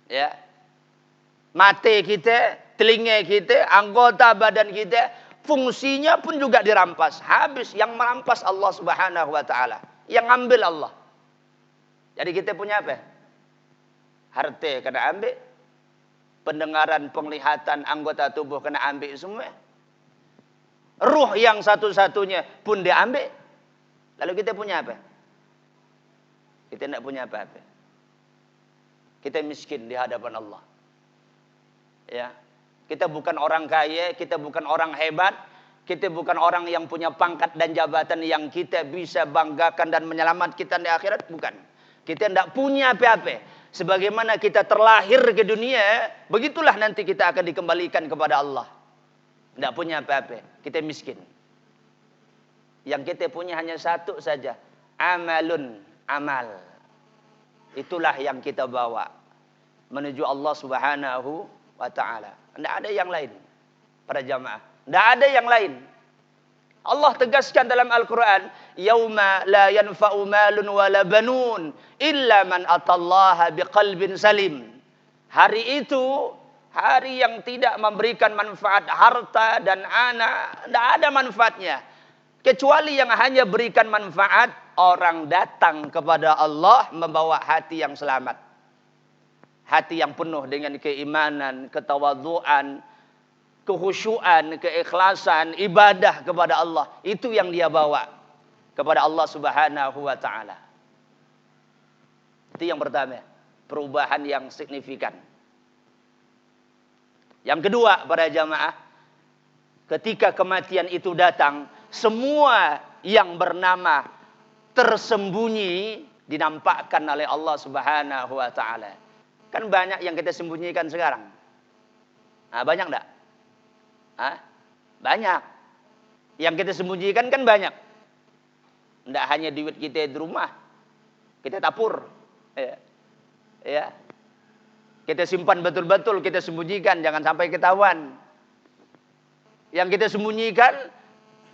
Ya. Mata kita, telinga kita, anggota badan kita, fungsinya pun juga dirampas. Habis. Yang merampas Allah Subhanahu wa taala. Yang ambil Allah. Jadi kita punya apa? Harta kena ambil. Pendengaran, penglihatan, anggota tubuh kena ambil semua. Ruh yang satu-satunya pun diambil. Lalu kita punya apa? Kita tidak punya apa-apa. Kita miskin di hadapan Allah. Ya. Kita bukan orang kaya, kita bukan orang hebat, kita bukan orang yang punya pangkat dan jabatan yang kita bisa banggakan dan menyelamatkan kita di akhirat, bukan. Kita tidak punya apa-apa. Sebagaimana kita terlahir ke dunia, begitulah nanti kita akan dikembalikan kepada Allah. Tidak punya apa-apa, kita miskin. Yang kita punya hanya satu saja, amalun, amal. Itulah yang kita bawa menuju Allah Subhanahu wa ta'ala. Tidak ada yang lain para jamaah. Tidak ada yang lain. Allah tegaskan dalam Al-Quran, yauma la yanfa'u malun wala banun illa man atallaha biqalbin salim. Hari itu hari yang tidak memberikan manfaat harta dan anak, tidak ada manfaatnya. Kecuali yang hanya berikan manfaat orang datang kepada Allah membawa hati yang selamat. Hati yang penuh dengan keimanan, ketawadhuan, kekhusyuan, keikhlasan, ibadah kepada Allah. Itu yang dia bawa kepada Allah Subhanahu wa ta'ala. Itu yang pertama, perubahan yang signifikan. Yang kedua, para jamaah, ketika kematian itu datang, semua yang bernama tersembunyi dinampakkan oleh Allah Subhanahu wa ta'ala. Kan banyak yang kita sembunyikan sekarang. Nah, banyak enggak? Banyak. Yang kita sembunyikan kan banyak. Enggak hanya duit kita di rumah. Kita tapur. Ya. Kita simpan betul-betul, kita sembunyikan, jangan sampai ketahuan. Yang kita sembunyikan,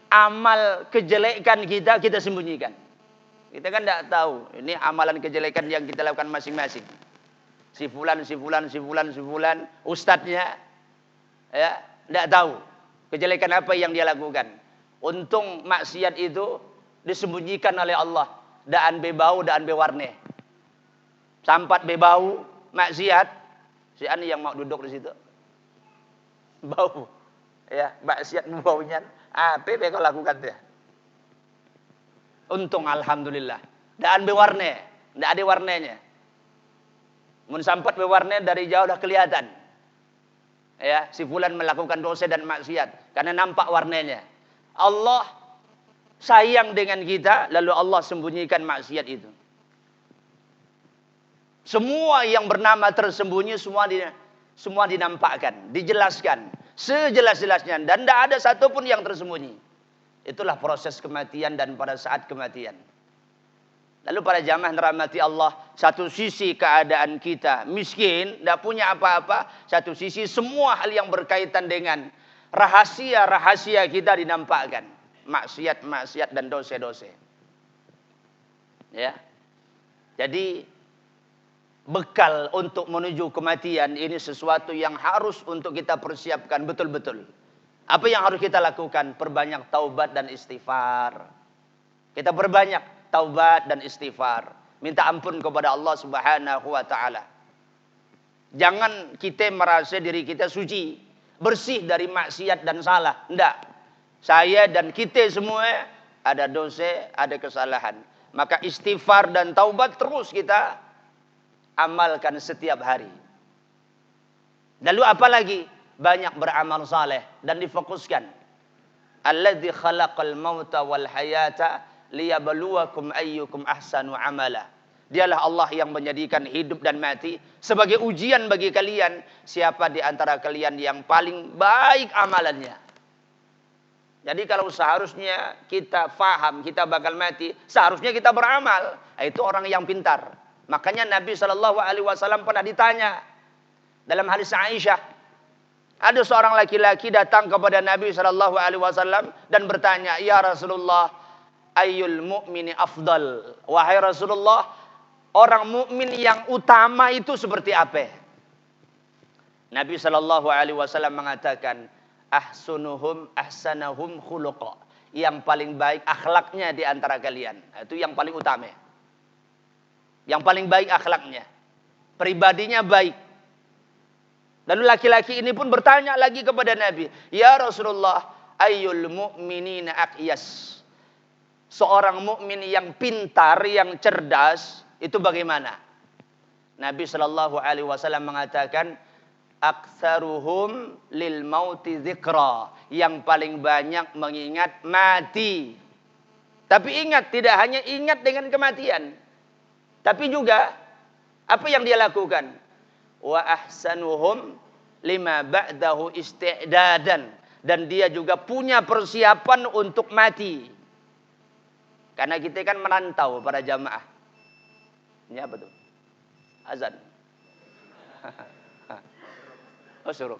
amal kejelekan kita sembunyikan. Kita kan enggak tahu, ini amalan kejelekan yang kita lakukan masing-masing. Si fulan, ustadznya, ya, tidak tahu kejelekan apa yang dia lakukan. Untung maksiat itu disembunyikan oleh Allah. Daan bebau, daan bewarne. Sampat bebau, maksiat. Si ani yang mau duduk di situ. Bau. Ya, maksiat baunya. Apa yang kau lakukan dia? Untung alhamdulillah. Daan bewarne, tidak ada warnanya. Mun sampat bewarna dari jauh dah kelihatan. Ya, si fulan melakukan dosa dan maksiat karena nampak warnanya. Allah sayang dengan kita, lalu Allah sembunyikan maksiat itu. Semua yang bernama tersembunyi semua dinampakkan, dijelaskan sejelas-jelasnya dan tidak ada satupun yang tersembunyi. Itulah proses kematian dan pada saat kematian. Lalu para jamaah dirahmati Allah, satu sisi keadaan kita miskin, tidak punya apa-apa. Satu sisi semua hal yang berkaitan dengan rahasia-rahasia kita dinampakkan. Maksiat-maksiat dan dosa-dosa. Ya. Jadi bekal untuk menuju kematian ini sesuatu yang harus untuk kita persiapkan betul-betul. Apa yang harus kita lakukan? Perbanyak taubat dan istighfar. Kita perbanyak taubat dan istighfar. Minta ampun kepada Allah Subhanahu wa ta'ala. Jangan kita merasa diri kita suci, bersih dari maksiat dan salah. Tidak. Saya dan kita semua ada dosa, ada kesalahan. Maka istighfar dan taubat terus kita amalkan setiap hari. Lalu apa lagi? Banyak beramal saleh dan difokuskan. Alladzi khalaqal mauta wal hayata liyabluwakum ayyukum ahsanu amala. Dialah Allah yang menjadikan hidup dan mati sebagai ujian bagi kalian, siapa di antara kalian yang paling baik amalannya. Jadi kalau seharusnya kita faham kita bakal mati, seharusnya kita beramal. Itu orang yang pintar. Makanya Nabi SAW pernah ditanya dalam hadis Aisyah. Ada seorang laki-laki datang kepada Nabi SAW dan bertanya, "Ya Rasulullah, ayyul mu'mini afdal?" Wahai Rasulullah, orang mukmin yang utama itu seperti apa? Nabi SAW mengatakan, ahsunuhum ahsanahum khuluqa. Yang paling baik akhlaknya di antara kalian. Itu yang paling utama. Yang paling baik akhlaknya. Pribadinya baik. Lalu laki-laki ini pun bertanya lagi kepada Nabi, "Ya Rasulullah, ayyul mu'minina aqyas?" Seorang mukmin yang pintar, yang cerdas, itu bagaimana? Nabi SAW mengatakan, aktsaruhum lil mauti dzikra, yang paling banyak mengingat mati. Tapi ingat, tidak hanya ingat dengan kematian, tapi juga apa yang dia lakukan. Wa ahsanuhum lima ba'dahu isti'dadan, dan dia juga punya persiapan untuk mati. Karena kita kan merantau para jamaah. Ini apa tuh? Azan. Oh, suruh.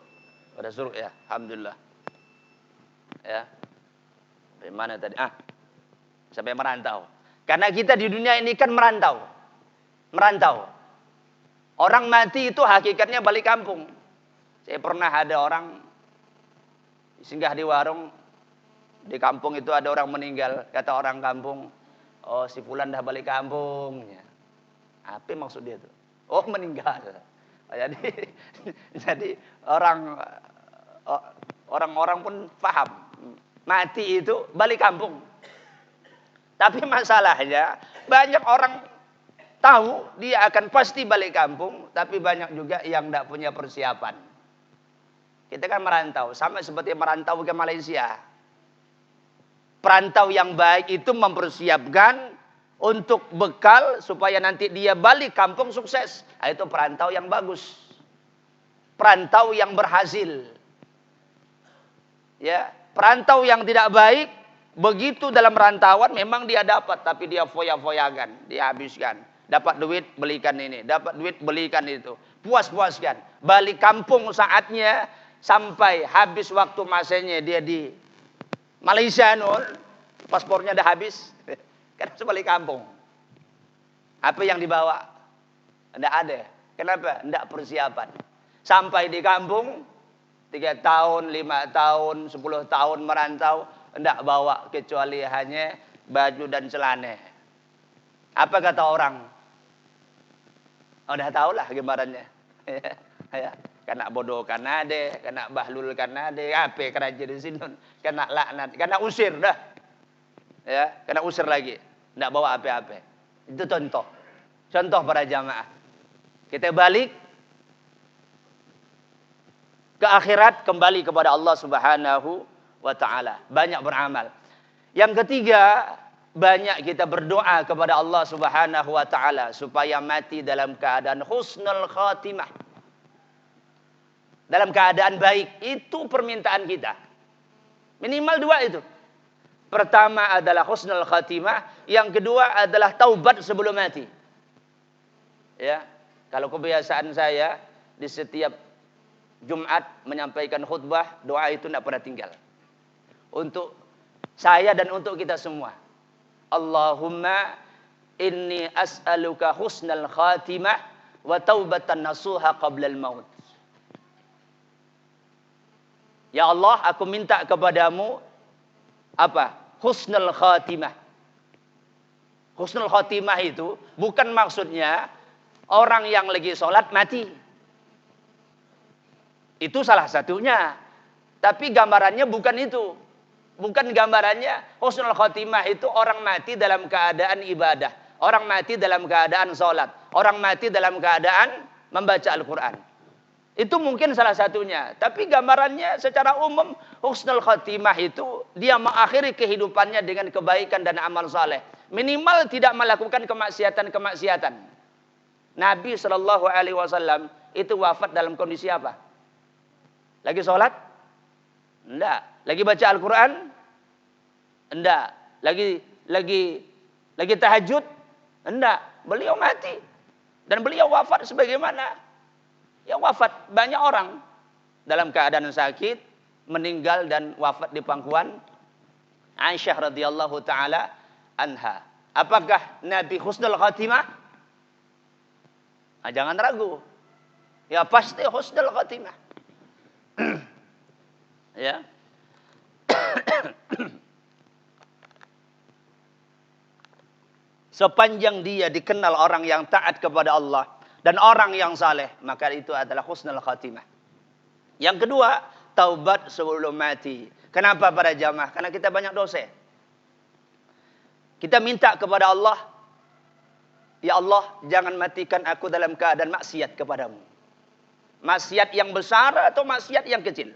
Pada suruh ya, alhamdulillah. Ya. Dari mana tadi? Sampai merantau. Karena kita di dunia ini kan merantau. Merantau. Orang mati itu hakikatnya balik kampung. Saya pernah ada orang singgah di warung, di kampung itu ada orang meninggal. Kata orang kampung, oh si fulan dah balik kampung. Apa maksud dia tuh? Oh meninggal. Jadi orang-orang pun paham. Mati itu balik kampung. Tapi masalahnya banyak orang tahu dia akan pasti balik kampung, tapi banyak juga yang tidak punya persiapan. Kita kan merantau, sama seperti merantau ke Malaysia. Perantau yang baik itu mempersiapkan untuk bekal supaya nanti dia balik kampung sukses. Itu perantau yang bagus. Perantau yang berhasil. Ya, perantau yang tidak baik, begitu dalam rantauan memang dia dapat, tapi dia foya-foyakan, dia habiskan. Dapat duit belikan ini, dapat duit belikan itu. Puas-puaskan. Balik kampung saatnya sampai habis waktu masanya dia di Malaysia paspornya dah habis. Kan harus balik kampung. Apa yang dibawa? Tidak ada. Kenapa? Tidak persiapan. Sampai di kampung 3 tahun, 5 tahun, 10 tahun merantau, tidak bawa kecuali hanya baju dan celana. Apa kata orang? Udah tahulah gambarannya. Ya. Kena bodoh kan ada, kena bahlul kan ada, apa kerja di sini, kena laknat, kena usir dah. Ya, kena usir lagi. Tidak bawa apa-apa. Itu contoh. Contoh para jamaah. Kita balik ke akhirat, kembali kepada Allah Subhanahu wa taala. Banyak beramal. Yang ketiga, banyak kita berdoa kepada Allah Subhanahu wa taala supaya mati dalam keadaan husnul khatimah. Dalam keadaan baik. Itu permintaan kita. Minimal 2 itu. Pertama adalah husnul khatimah, yang kedua adalah taubat sebelum mati. Ya, kalau kebiasaan saya di setiap Jumat menyampaikan khutbah, doa itu tidak pernah tinggal. Untuk saya dan untuk kita semua. Allahumma inni as'aluka husnul khatimah wa taubatan nasuha qabla al-maut. Ya Allah, aku minta kepadamu apa? Husnul khatimah. Husnul khatimah itu bukan maksudnya orang yang lagi sholat mati. Itu salah satunya. Tapi gambarannya bukan itu. Bukan gambarannya husnul khatimah itu orang mati dalam keadaan ibadah. Orang mati dalam keadaan sholat. Orang mati dalam keadaan membaca Al-Quran. Itu mungkin salah satunya. Tapi gambarannya secara umum husnul khatimah itu dia mengakhiri kehidupannya dengan kebaikan dan amal saleh. Minimal tidak melakukan kemaksiatan-kemaksiatan. Nabi SAW itu wafat dalam kondisi apa? Lagi sholat? Enggak. Lagi baca Al-Quran? Enggak. Lagi tahajud? Enggak. Beliau mati. Dan beliau wafat sebagaimana yang wafat banyak orang dalam keadaan sakit, meninggal dan wafat di pangkuan Aisyah radhiyallahu taala anha. Apakah Nabi husnul khatimah? Jangan ragu. Ya pasti husnul khatimah. Ya. Sepanjang dia dikenal orang yang taat kepada Allah dan orang yang saleh, maka itu adalah husnul khatimah. Yang kedua, taubat sebelum mati. Kenapa para jamaah? Karena kita banyak dosa. Kita minta kepada Allah, ya Allah, jangan matikan aku dalam keadaan maksiat kepadamu. Maksiat yang besar atau maksiat yang kecil.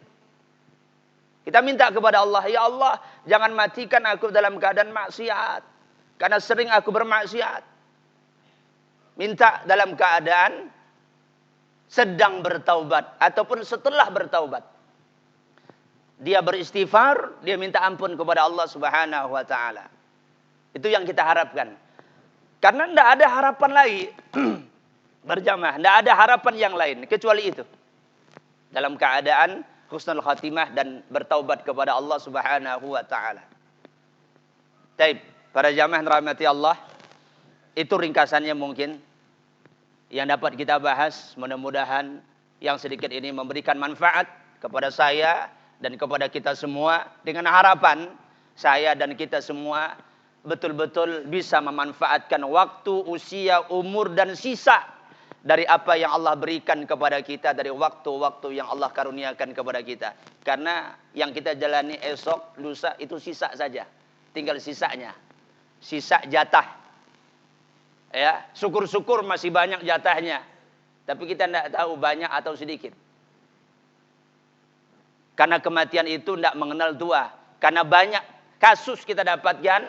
Kita minta kepada Allah, ya Allah, jangan matikan aku dalam keadaan maksiat. Karena sering aku bermaksiat. Minta dalam keadaan sedang bertaubat ataupun setelah bertaubat. Dia beristighfar, dia minta ampun kepada Allah Subhanahu wa taala. Itu yang kita harapkan. Karena tidak ada harapan lain berjamaah, tidak ada harapan yang lain kecuali itu. Dalam keadaan husnul khatimah dan bertaubat kepada Allah Subhanahu wa taala. Baik, para jamaah rahmati Allah, itu ringkasannya mungkin yang dapat kita bahas. Mudah-mudahan yang sedikit ini memberikan manfaat kepada saya dan kepada kita semua, dengan harapan saya dan kita semua betul-betul bisa memanfaatkan waktu, usia, umur dan sisa dari apa yang Allah berikan kepada kita, dari waktu-waktu yang Allah karuniakan kepada kita. Karena yang kita jalani esok, lusa itu sisa saja. Tinggal sisanya. Sisa jatah. Ya, syukur-syukur masih banyak jatahnya. Tapi kita tidak tahu banyak atau sedikit. Karena kematian itu tidak mengenal tua. Karena banyak kasus kita dapatkan,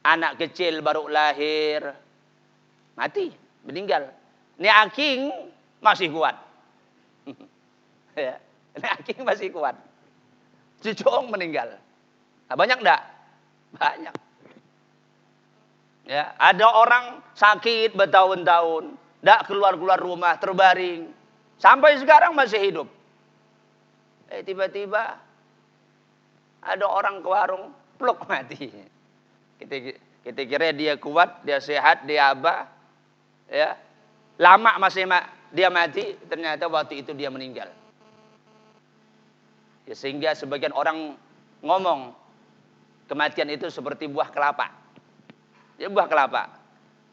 anak kecil baru lahir, mati, meninggal. Ini aking masih kuat. Ya, ini aking masih kuat. Cucung meninggal. Nah, banyak enggak? Banyak. Ya, ada orang sakit bertahun-tahun, enggak keluar-keluar rumah, terbaring. Sampai sekarang masih hidup. Tiba-tiba ada orang ke warung, pluk mati. Kita kira dia kuat, dia sehat, dia apa, ya, lama masih dia mati, ternyata waktu itu dia meninggal. Ya, sehingga sebagian orang ngomong kematian itu seperti buah kelapa. Ya, buah kelapa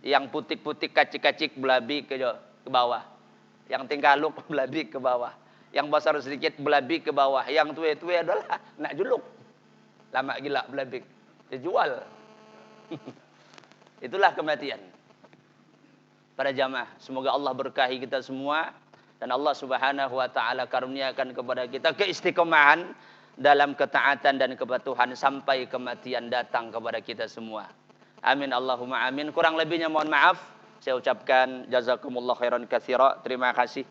yang putik-putik, kacik-kacik belabi ke bawah, yang tinggaluk belabi ke bawah, yang besar sedikit belabi ke bawah, yang tua-tua adalah nak juluk, lama gila belabi, dijual. Itulah kematian. Para jamaah, semoga Allah berkahi kita semua dan Allah Subhanahu wa taala karuniakan kepada kita keistiqomahan dalam ketaatan dan kepatuhan sampai kematian datang kepada kita semua. Amin Allahumma amin. Kurang lebihnya mohon maaf. Saya ucapkan jazakumullah khairan katsira. Terima kasih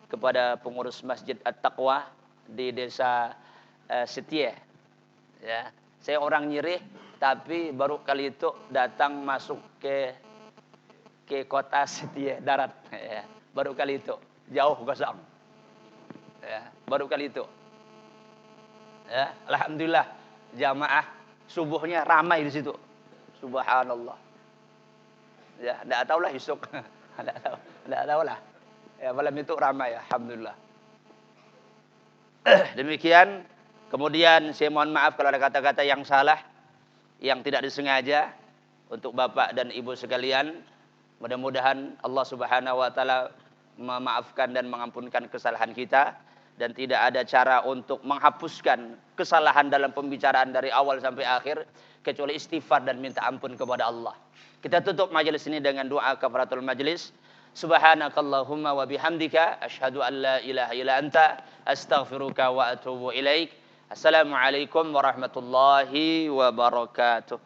kepada pengurus Masjid At-Taqwa di Desa Setie. Ya, saya orang Nyirih, tapi baru kali itu datang masuk ke kota Setie darat. Ya, baru kali itu, jauh kosong. Ya, baru kali itu. Ya, alhamdulillah jamaah subuhnya ramai di situ. Subhanallah. Ya, enggak tahulah esok. Enggak tahulah. Ya, malam itu ramai, alhamdulillah. Demikian. Kemudian saya mohon maaf kalau ada kata-kata yang salah, yang tidak disengaja, untuk Bapak dan Ibu sekalian. Mudah-mudahan Allah Subhanahu wa taala memaafkan dan mengampunkan kesalahan kita, dan tidak ada cara untuk menghapuskan kesalahan dalam pembicaraan dari awal sampai akhir kecuali istighfar dan minta ampun kepada Allah. Kita tutup majelis ini dengan doa kafaratul majelis. Subhanakallahumma wa bihamdika asyhadu an la ilaha illa anta astaghfiruka wa atubu ilaik. Assalamualaikum warahmatullahi wabarakatuh.